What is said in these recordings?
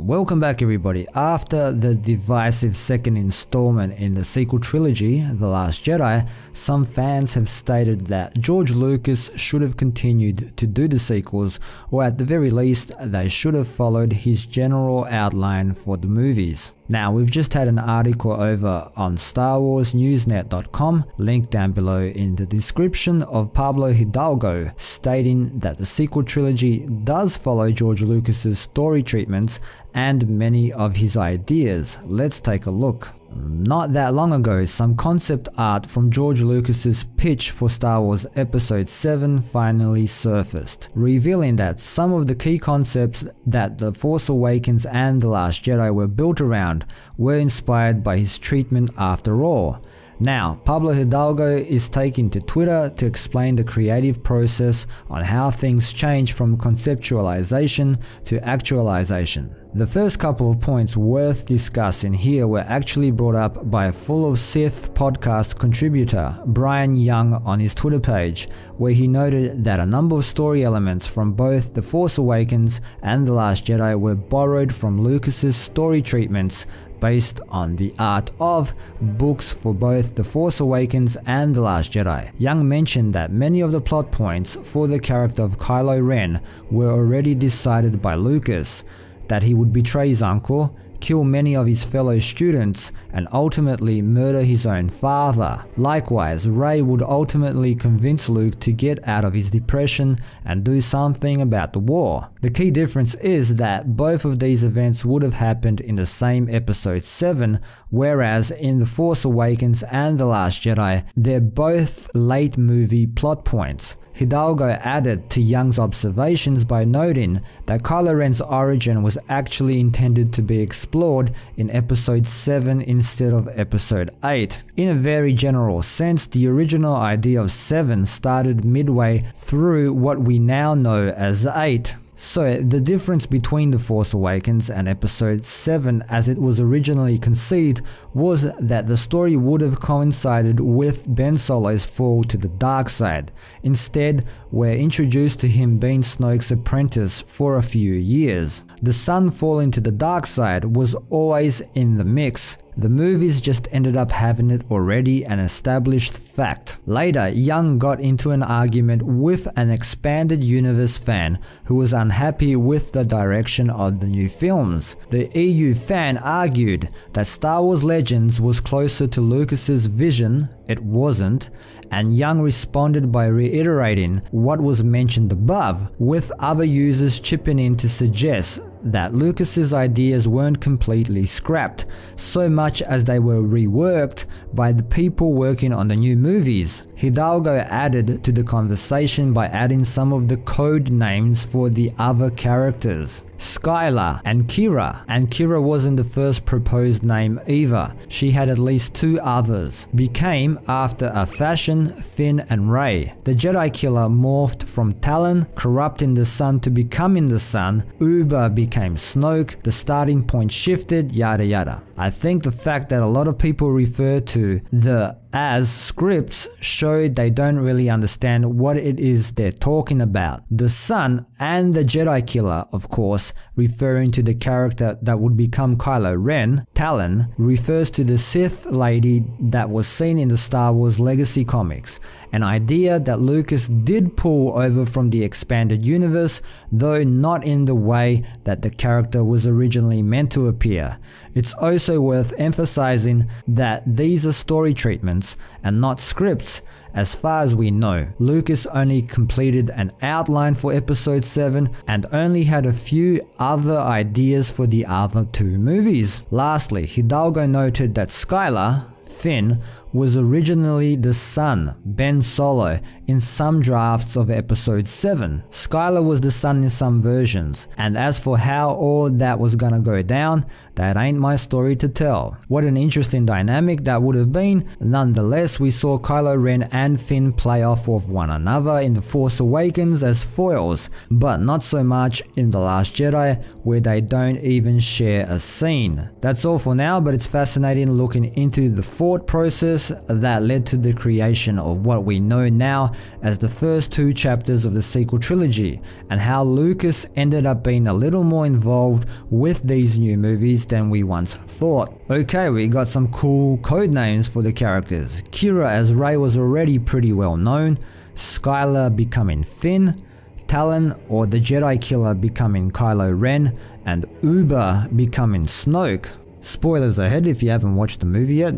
Welcome back everybody. After the divisive second installment in the sequel trilogy, The Last Jedi, some fans have stated that George Lucas should have continued to do the sequels, or at the very least, they should have followed his general outline for the movies. Now, we've just had an article over on StarWarsNewsNet.com, linked down below in the description, of Pablo Hidalgo stating that the sequel trilogy does follow George Lucas's story treatments and many of his ideas. Let's take a look. Not that long ago, some concept art from George Lucas's pitch for Star Wars Episode 7 finally surfaced, revealing that some of the key concepts that The Force Awakens and The Last Jedi were built around were inspired by his treatment after all. Now, Pablo Hidalgo is taking to Twitter to explain the creative process on how things change from conceptualization to actualization. The first couple of points worth discussing here were actually brought up by a Full of Sith podcast contributor, Brian Young, on his Twitter page, where he noted that a number of story elements from both The Force Awakens and The Last Jedi were borrowed from Lucas's story treatments based on the art of books for both The Force Awakens and The Last Jedi. Young mentioned that many of the plot points for the character of Kylo Ren were already decided by Lucas, that he would betray his uncle, kill many of his fellow students, and ultimately murder his own father. Likewise, Rey would ultimately convince Luke to get out of his depression and do something about the war. The key difference is that both of these events would have happened in the same Episode 7, whereas in The Force Awakens and The Last Jedi, they're both late movie plot points. Hidalgo added to Young's observations by noting that Kylo Ren's origin was actually intended to be explored in Episode 7 instead of Episode 8. In a very general sense, the original idea of 7 started midway through what we now know as 8. So, the difference between The Force Awakens and Episode 7 as it was originally conceived was that the story would have coincided with Ben Solo's fall to the dark side. Instead, we're introduced to him being Snoke's apprentice for a few years. The son falling to the dark side was always in the mix. The movies just ended up having it already an established fact. Later, Young got into an argument with an expanded universe fan who was unhappy with the direction of the new films. The EU fan argued that Star Wars Legends was closer to Lucas's vision. It wasn't, and Young responded by reiterating what was mentioned above, with other users chipping in to suggest that Lucas's ideas weren't completely scrapped, so much as they were reworked by the people working on the new movies. Hidalgo added to the conversation by adding some of the code names for the other characters, Skylar and Kira wasn't the first proposed name either. She had at least two others, became after a fashion Finn and Rey. The Jedi Killer morphed from Talon, corrupting the sun to becoming the sun. Uber became Snoke, the starting point shifted, yada yada. I think the fact that a lot of people refer to the as scripts showed they don't really understand what it is they're talking about. The Sun and the Jedi Killer, of course, referring to the character that would become Kylo Ren, Talon, refers to the Sith lady that was seen in the Star Wars Legacy comics, an idea that Lucas did pull over from the expanded universe, though not in the way that the character was originally meant to appear. It's also worth emphasizing that these are story treatments and not scripts. As far as we know, Lucas only completed an outline for Episode 7 and only had a few other ideas for the other two movies. Lastly, Hidalgo noted that Skylar, Finn, was originally the son, Ben Solo, in some drafts of Episode 7. Skylar was the son in some versions, and as for how all that was gonna go down, that ain't my story to tell. What an interesting dynamic that would have been. Nonetheless, we saw Kylo Ren and Finn play off of one another in The Force Awakens as foils, but not so much in The Last Jedi, where they don't even share a scene. That's all for now, but it's fascinating looking into the thought process process that led to the creation of what we know now as the first 2 chapters of the sequel trilogy, and how Lucas ended up being a little more involved with these new movies than we once thought. Okay, we got some cool code names for the characters. Kira as Rey was already pretty well known, Skylar becoming Finn, Talon or the Jedi Killer becoming Kylo Ren, and Uber becoming Snoke. Spoilers ahead if you haven't watched the movie yet.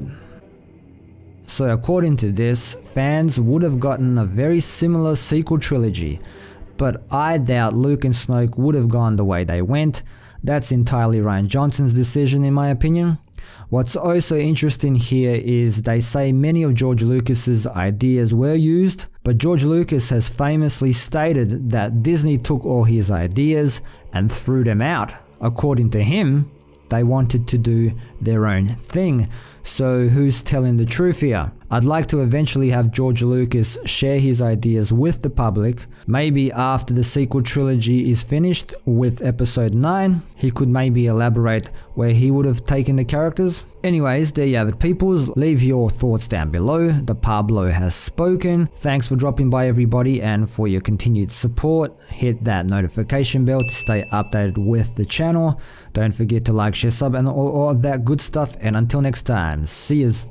So according to this, fans would have gotten a very similar sequel trilogy, but I doubt Luke and Snoke would have gone the way they went. That's entirely Rian Johnson's decision in my opinion. What's also interesting here is they say many of George Lucas's ideas were used, but George Lucas has famously stated that Disney took all his ideas and threw them out. According to him, they wanted to do their own thing. So who's telling the truth here? I'd like to eventually have George Lucas share his ideas with the public. Maybe after the sequel trilogy is finished with episode 9, he could maybe elaborate where he would have taken the characters. Anyways, there you have it peoples. Leave your thoughts down below. The Pablo has spoken. Thanks for dropping by everybody and for your continued support. Hit that notification bell to stay updated with the channel. Don't forget to like, share, sub and all of that good stuff, and until next time, see yous.